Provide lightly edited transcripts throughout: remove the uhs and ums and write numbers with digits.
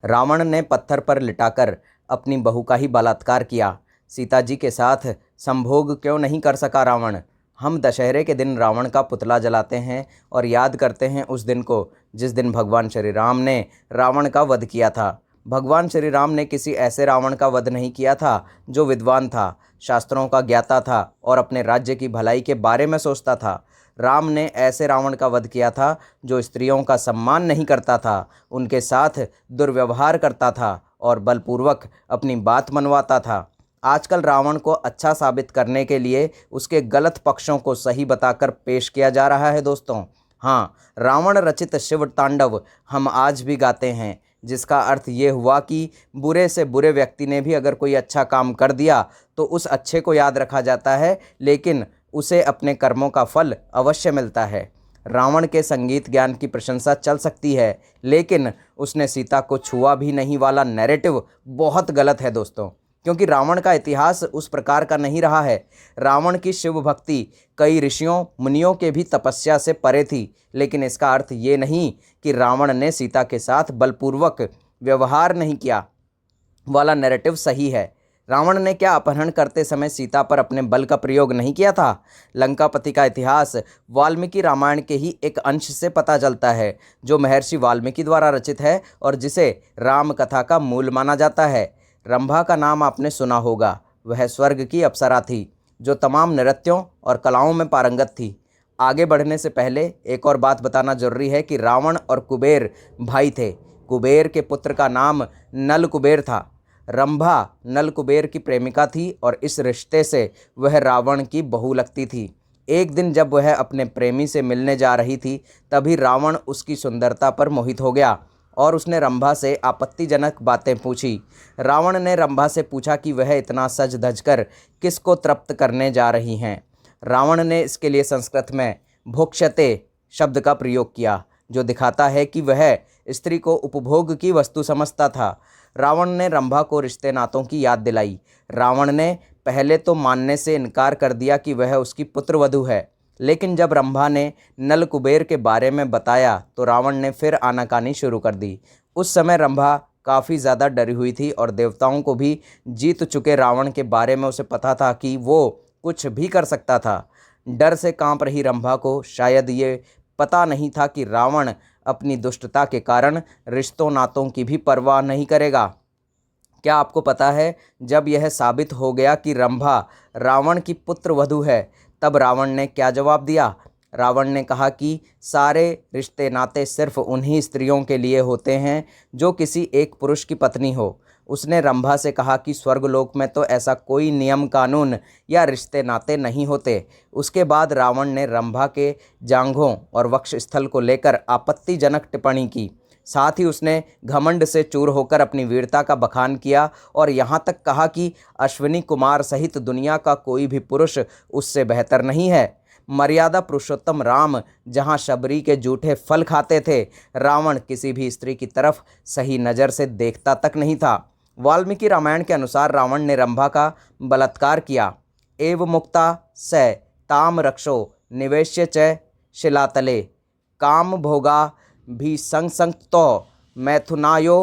रावण ने पत्थर पर लिटाकर अपनी बहू का ही बलात्कार किया। सीता जी के साथ संभोग क्यों नहीं कर सका रावण। हम दशहरे के दिन रावण का पुतला जलाते हैं और याद करते हैं उस दिन को जिस दिन भगवान श्री राम ने रावण का वध किया था। भगवान श्री राम ने किसी ऐसे रावण का वध नहीं किया था जो विद्वान था, शास्त्रों का ज्ञाता था और अपने राज्य की भलाई के बारे में सोचता था। राम ने ऐसे रावण का वध किया था जो स्त्रियों का सम्मान नहीं करता था, उनके साथ दुर्व्यवहार करता था और बलपूर्वक अपनी बात मनवाता था। आजकल रावण को अच्छा साबित करने के लिए उसके गलत पक्षों को सही बताकर पेश किया जा रहा है दोस्तों। हाँ, रावण रचित शिव तांडव हम आज भी गाते हैं, जिसका अर्थ ये हुआ कि बुरे से बुरे व्यक्ति ने भी अगर कोई अच्छा काम कर दिया तो उस अच्छे को याद रखा जाता है, लेकिन उसे अपने कर्मों का फल अवश्य मिलता है। रावण के संगीत ज्ञान की प्रशंसा चल सकती है, लेकिन उसने सीता को छुआ भी नहीं वाला नैरेटिव बहुत गलत है दोस्तों, क्योंकि रावण का इतिहास उस प्रकार का नहीं रहा है। रावण की शिव भक्ति कई ऋषियों मुनियों के भी तपस्या से परे थी, लेकिन इसका अर्थ ये नहीं कि रावण ने सीता के साथ बलपूर्वक व्यवहार नहीं किया वाला नैरेटिव सही है। रावण ने क्या अपहरण करते समय सीता पर अपने बल का प्रयोग नहीं किया था? लंकापति का इतिहास वाल्मीकि रामायण के ही एक अंश से पता चलता है, जो महर्षि वाल्मीकि द्वारा रचित है और जिसे राम कथा का मूल माना जाता है। रंभा का नाम आपने सुना होगा। वह स्वर्ग की अप्सरा थी जो तमाम नृत्यों और कलाओं में पारंगत थी। आगे बढ़ने से पहले एक और बात बताना जरूरी है कि रावण और कुबेर भाई थे। कुबेर के पुत्र का नाम नल कुबेर था। रंभा नल कुबेर की प्रेमिका थी और इस रिश्ते से वह रावण की बहू लगती थी। एक दिन जब वह अपने प्रेमी से मिलने जा रही थी, तभी रावण उसकी सुंदरता पर मोहित हो गया और उसने रंभा से आपत्तिजनक बातें पूछी। रावण ने रंभा से पूछा कि वह इतना सज धज कर किसको तृप्त करने जा रही हैं। रावण ने इसके लिए संस्कृत में भोक्ष्यते शब्द का प्रयोग किया, जो दिखाता है कि वह स्त्री को उपभोग की वस्तु समझता था। रावण ने रंभा को रिश्ते नातों की याद दिलाई। रावण ने पहले तो मानने से इनकार कर दिया कि वह उसकी पुत्रवधू है, लेकिन जब रंभा ने नल कुबेर के बारे में बताया तो रावण ने फिर आनाकानी शुरू कर दी। उस समय रंभा काफ़ी ज़्यादा डरी हुई थी और देवताओं को भी जीत चुके रावण के बारे में उसे पता था कि वो कुछ भी कर सकता था। डर से कांप रही रंभा को शायद ये पता नहीं था कि रावण अपनी दुष्टता के कारण रिश्तों नातों की भी परवाह नहीं करेगा। क्या आपको पता है, जब यह साबित हो गया कि रंभा रावण की पुत्र वधू है, तब रावण ने क्या जवाब दिया? रावण ने कहा कि सारे रिश्ते नाते सिर्फ उन्हीं स्त्रियों के लिए होते हैं जो किसी एक पुरुष की पत्नी हो। उसने रंभा से कहा कि स्वर्गलोक में तो ऐसा कोई नियम कानून या रिश्ते नाते नहीं होते। उसके बाद रावण ने रंभा के जांघों और वक्षस्थल को लेकर आपत्तिजनक टिप्पणी की। साथ ही उसने घमंड से चूर होकर अपनी वीरता का बखान किया और यहाँ तक कहा कि अश्विनी कुमार सहित दुनिया का कोई भी पुरुष उससे बेहतर नहीं है। मर्यादा पुरुषोत्तम राम जहाँ शबरी के जूठे फल खाते थे, रावण किसी भी स्त्री की तरफ सही नज़र से देखता तक नहीं था। वाल्मीकि रामायण के अनुसार रावण ने रंभा का बलात्कार किया। एव मुक्ता स ताम रक्षो निवेश्य च शिलातले काम भोगा भी संसंक्तो मैथुनायो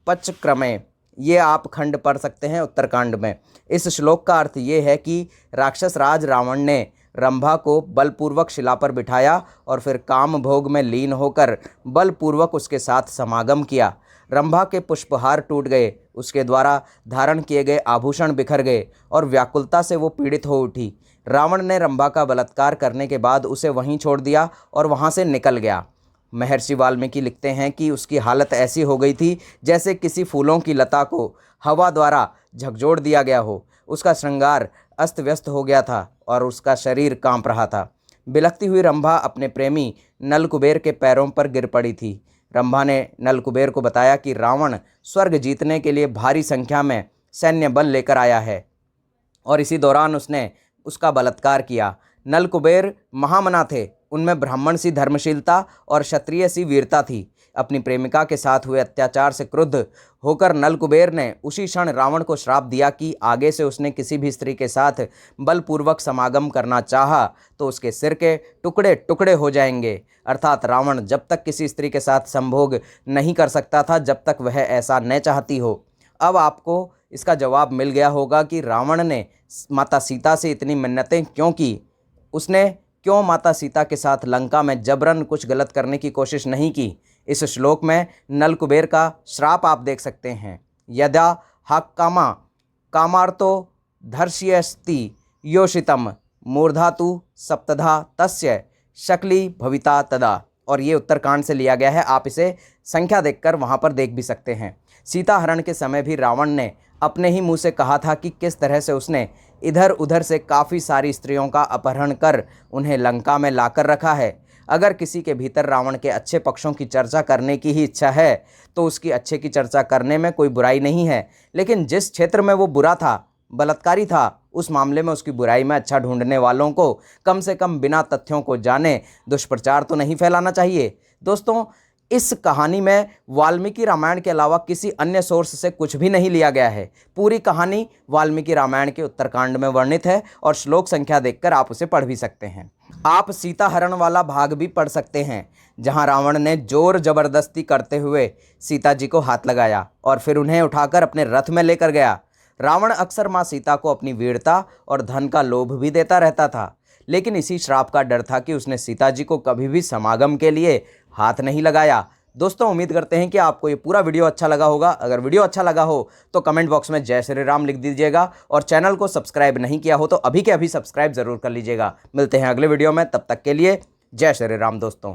पचक्रमे। ये आप खंड पढ़ सकते हैं उत्तरकांड में। इस श्लोक का अर्थ ये है कि राक्षस राज रावण ने रंभा को बलपूर्वक शिला पर बिठाया और फिर काम भोग में लीन होकर बलपूर्वक उसके साथ समागम किया। रंभा के पुष्पहार टूट गए, उसके द्वारा धारण किए गए आभूषण बिखर गए और व्याकुलता से वो पीड़ित हो उठी। रावण ने रंभा का बलात्कार करने के बाद उसे वहीं छोड़ दिया और वहाँ से निकल गया। महर्षि वाल्मीकि लिखते हैं कि उसकी हालत ऐसी हो गई थी जैसे किसी फूलों की लता को हवा द्वारा झकझोर दिया गया हो। उसका श्रृंगार अस्त व्यस्त हो गया था और उसका शरीर कांप रहा था। बिलखती हुई रंभा अपने प्रेमी नल कुबेर के पैरों पर गिर पड़ी थी। रंभा ने नल कुबेर को बताया कि रावण स्वर्ग जीतने के लिए भारी संख्या में सैन्य बल लेकर आया है और इसी दौरान उसने उसका बलात्कार किया। नल कुबेर महामना थे, उनमें ब्राह्मण सी धर्मशीलता और क्षत्रिय सी वीरता थी। अपनी प्रेमिका के साथ हुए अत्याचार से क्रुद्ध होकर नल कुबेर ने उसी क्षण रावण को श्राप दिया कि आगे से उसने किसी भी स्त्री के साथ बलपूर्वक समागम करना चाहा तो उसके सिर के टुकड़े टुकड़े हो जाएंगे। अर्थात रावण जब तक किसी स्त्री के साथ संभोग नहीं कर सकता था जब तक वह ऐसा न चाहती हो। अब आपको इसका जवाब मिल गया होगा कि रावण ने माता सीता से इतनी मिन्नतें क्यों की, उसने क्यों माता सीता के साथ लंका में जबरन कुछ गलत करने की कोशिश नहीं की। इस श्लोक में नल कुबेर का श्राप आप देख सकते हैं। यदा हक्कामा कामार्तो धर्ष्यस्ति योषितम मूर्धातु सप्तधा तस्य शकली भविता तदा। और ये उत्तरकांड से लिया गया है, आप इसे संख्या देखकर वहाँ पर देख भी सकते हैं। सीता हरण के समय भी रावण ने अपने ही मुंह से कहा था कि किस तरह से उसने इधर उधर से काफ़ी सारी स्त्रियों का अपहरण कर उन्हें लंका में लाकर रखा है। अगर किसी के भीतर रावण के अच्छे पक्षों की चर्चा करने की ही इच्छा है तो उसकी अच्छे की चर्चा करने में कोई बुराई नहीं है, लेकिन जिस क्षेत्र में वो बुरा था, बलात्कारी था, उस मामले में उसकी बुराई में अच्छा ढूंढने वालों को कम से कम बिना तथ्यों को जाने दुष्प्रचार तो नहीं फैलाना चाहिए। दोस्तों, इस कहानी में वाल्मीकि रामायण के अलावा किसी अन्य सोर्स से कुछ भी नहीं लिया गया है। पूरी कहानी वाल्मीकि रामायण के उत्तरकांड में वर्णित है और श्लोक संख्या देखकर आप उसे पढ़ भी सकते हैं। आप सीता हरण वाला भाग भी पढ़ सकते हैं, जहां रावण ने जोर जबरदस्ती करते हुए सीता जी को हाथ लगाया और फिर उन्हें उठाकर अपने रथ में लेकर गया। रावण अक्सर माँ सीता को अपनी वीरता और धन का लोभ भी देता रहता था, लेकिन इसी श्राप का डर था कि उसने सीता जी को कभी भी समागम के लिए हाथ नहीं लगाया। दोस्तों, उम्मीद करते हैं कि आपको ये पूरा वीडियो अच्छा लगा होगा। अगर वीडियो अच्छा लगा हो तो कमेंट बॉक्स में जय श्री राम लिख दीजिएगा और चैनल को सब्सक्राइब नहीं किया हो तो अभी के अभी सब्सक्राइब जरूर कर लीजिएगा। मिलते हैं अगले वीडियो में, तब तक के लिए जय श्री राम दोस्तों।